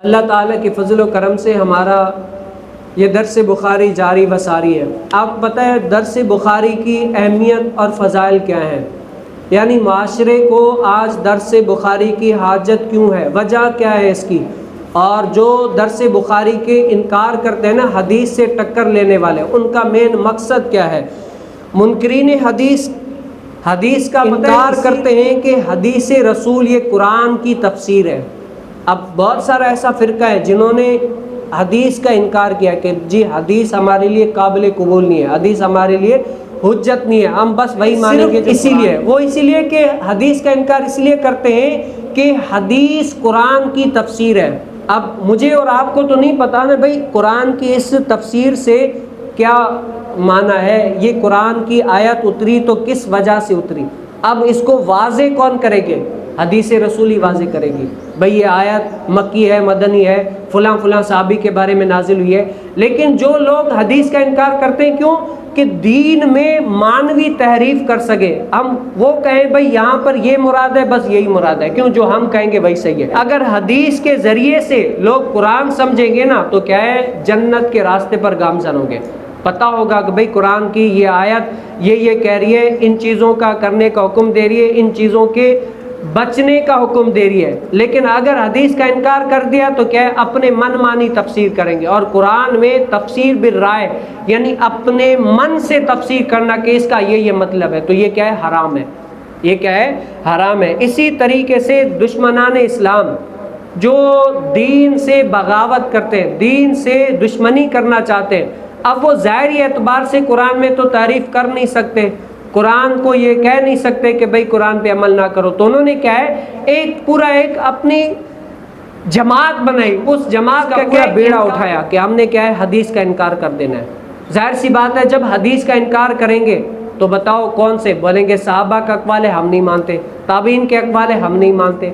اللہ تعالیٰ کی فضل و کرم سے ہمارا یہ درس بخاری جاری و ساری ہے۔ آپ بتائیں درس بخاری کی اہمیت اور فضائل کیا ہیں؟ یعنی معاشرے کو آج درس بخاری کی حاجت کیوں ہے، وجہ کیا ہے اس کی؟ اور جو درس بخاری کے انکار کرتے ہیں نا، حدیث سے ٹکر لینے والے، ان کا مین مقصد کیا ہے؟ منکرین حدیث کا انکار کرتے ہیں کہ حدیث رسول یہ قرآن کی تفسیر ہے۔ اب بہت سارا ایسا فرقہ ہے جنہوں نے حدیث کا انکار کیا کہ جی حدیث ہمارے لیے قابل قبول نہیں ہے، حدیث ہمارے لیے حجت نہیں ہے، ہم بس وہی مانیں گے۔ اسی لیے کہ حدیث کا انکار اس لیے کرتے ہیں کہ حدیث قرآن کی تفسیر ہے۔ اب مجھے اور آپ کو تو نہیں پتا نا بھائی قرآن کی اس تفسیر سے کیا معنی ہے، یہ قرآن کی آیت اتری تو کس وجہ سے اتری۔ اب اس کو واضح کون کرے گے؟ حدیث رسول ہی واضح کرے گی، بھئی یہ آیت مکی ہے، مدنی ہے، فلاں فلاں صحابی کے بارے میں نازل ہوئی ہے۔ لیکن جو لوگ حدیث کا انکار کرتے ہیں، کیوں کہ دین میں مانوی تحریف کر سکے، ہم وہ کہیں بھئی یہاں پر یہ مراد ہے، بس یہی مراد ہے، کیوں جو ہم کہیں گے وہی صحیح ہے۔ اگر حدیث کے ذریعے سے لوگ قرآن سمجھیں گے نا تو کیا ہے، جنت کے راستے پر گامزن ہوں گے۔ پتہ ہوگا کہ بھئی قرآن کی یہ آیت یہ کہہ رہی ہے، ان چیزوں کا کرنے کا حکم دے رہی ہے، ان چیزوں کے بچنے کا حکم دے رہی ہے۔ لیکن اگر حدیث کا انکار کر دیا تو کیا ہے، اپنے من مانی تفسیر کریں گے۔ اور قرآن میں تفسیر بالرائے یعنی اپنے من سے تفسیر کرنا کہ اس کا یہ مطلب ہے، تو یہ کیا ہے، حرام ہے۔ یہ کیا ہے، حرام ہے۔ اسی طریقے سے دشمنان اسلام جو دین سے بغاوت کرتے ہیں، دین سے دشمنی کرنا چاہتے ہیں، اب وہ ظاہری اعتبار سے قرآن میں تو تعریف کر نہیں سکتے، قرآن کو یہ کہہ نہیں سکتے کہ بھئی قرآن پہ عمل نہ کرو، تو انہوں نے کیا ہے، ایک اپنی جماعت بنائی، اس جماعت کا پورا بیڑا اٹھایا کہ ہم نے کیا ہے، حدیث کا انکار کر دینا ہے۔ ظاہر سی بات ہے، جب حدیث کا انکار کریں گے تو بتاؤ کون سے بولیں گے؟ صحابہ کا اقوال ہے، ہم نہیں مانتے، تابعین کے اقوال ہے، ہم نہیں مانتے،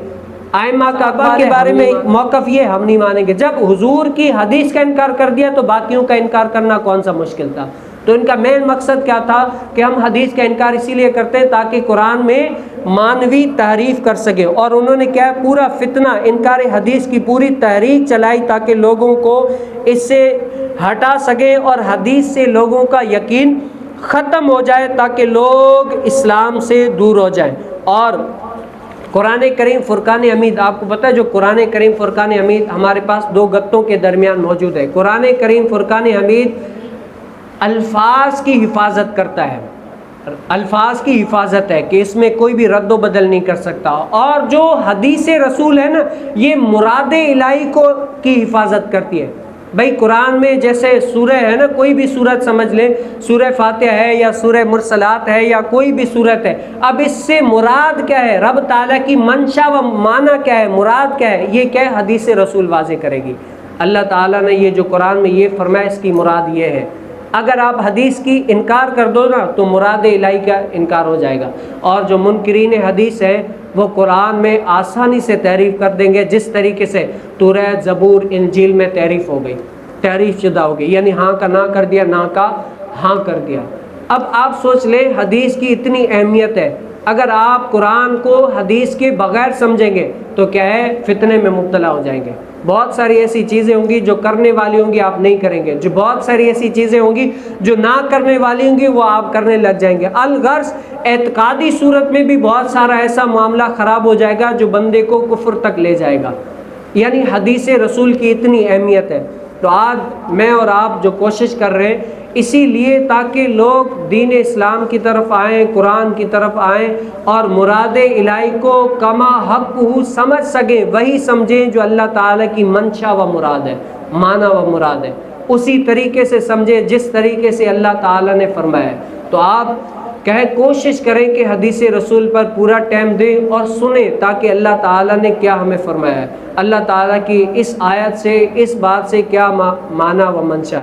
ائمہ کا اقوال کے بارے میں موقف یہ ہم نہیں مانیں گے۔ جب حضور کی حدیث کا انکار کر دیا تو باقیوں کا انکار کرنا کون سا مشکل تھا؟ تو ان کا مین مقصد کیا تھا کہ ہم حدیث کا انکار اسی لیے کرتے ہیں تاکہ قرآن میں مانوی تحریف کر سکے، اور انہوں نے کیا پورا فتنہ انکار حدیث کی پوری تحریک چلائی تاکہ لوگوں کو اس سے ہٹا سکے اور حدیث سے لوگوں کا یقین ختم ہو جائے تاکہ لوگ اسلام سے دور ہو جائیں۔ اور قرآن کریم فرقان حمید، آپ کو پتہ ہے جو قرآن کریم فرقان حمید ہمارے پاس دو گتوں کے درمیان موجود ہے۔ قرآن کریم فرقان حمید الفاظ کی حفاظت کرتا ہے، الفاظ کی حفاظت ہے کہ اس میں کوئی بھی رد و بدل نہیں کر سکتا۔ اور جو حدیث رسول ہے نا، یہ مراد الہی کی حفاظت کرتی ہے۔ بھائی قرآن میں جیسے سورہ ہے نا، کوئی بھی سورت سمجھ لیں، سورہ فاتحہ ہے یا سورہ مرسلات ہے یا کوئی بھی سورت ہے، اب اس سے مراد کیا ہے، رب تعالیٰ کی منشا و معنی کیا ہے، مراد کیا ہے، یہ کیا ہے، حدیث رسول واضح کرے گی۔ اللہ تعالیٰ نے یہ جو قرآن میں یہ فرمایا، اس کی مراد یہ ہے۔ اگر آپ حدیث کی انکار کر دو نا تو مراد الہی کا انکار ہو جائے گا، اور جو منکرین حدیث ہیں وہ قرآن میں آسانی سے تعریف کر دیں گے، جس طریقے سے توریت، زبور، انجیل میں تعریف ہو گئی، تعریف شدہ ہو گئی، یعنی ہاں کا نہ کر دیا، نہ کا ہاں کر دیا۔ اب آپ سوچ لیں حدیث کی اتنی اہمیت ہے، اگر آپ قرآن کو حدیث کے بغیر سمجھیں گے تو کیا ہے، فتنے میں مبتلا ہو جائیں گے۔ بہت ساری ایسی چیزیں ہوں گی جو کرنے والی ہوں گی آپ نہیں کریں گے، جو بہت ساری ایسی چیزیں ہوں گی جو نہ کرنے والی ہوں گی وہ آپ کرنے لگ جائیں گے۔ الغرض اعتقادی صورت میں بھی بہت سارا ایسا معاملہ خراب ہو جائے گا جو بندے کو کفر تک لے جائے گا۔ یعنی حدیث رسول کی اتنی اہمیت ہے۔ تو آج میں اور آپ جو کوشش کر رہے ہیں اسی لیے تاکہ لوگ دین اسلام کی طرف آئیں، قرآن کی طرف آئیں اور مراد الہی کو کما حق سمجھ سکیں، وہی سمجھیں جو اللہ تعالیٰ کی منشا و مراد ہے، معنی و مراد ہے، اسی طریقے سے سمجھیں جس طریقے سے اللہ تعالیٰ نے فرمایا ہے۔ تو آپ کوشش کریں کہ حدیث رسول پر پورا ٹائم دیں اور سنیں تاکہ اللہ تعالیٰ نے کیا ہمیں فرمایا ہے، اللہ تعالیٰ کی اس آیت سے، اس بات سے کیا معنی و منشا ہے۔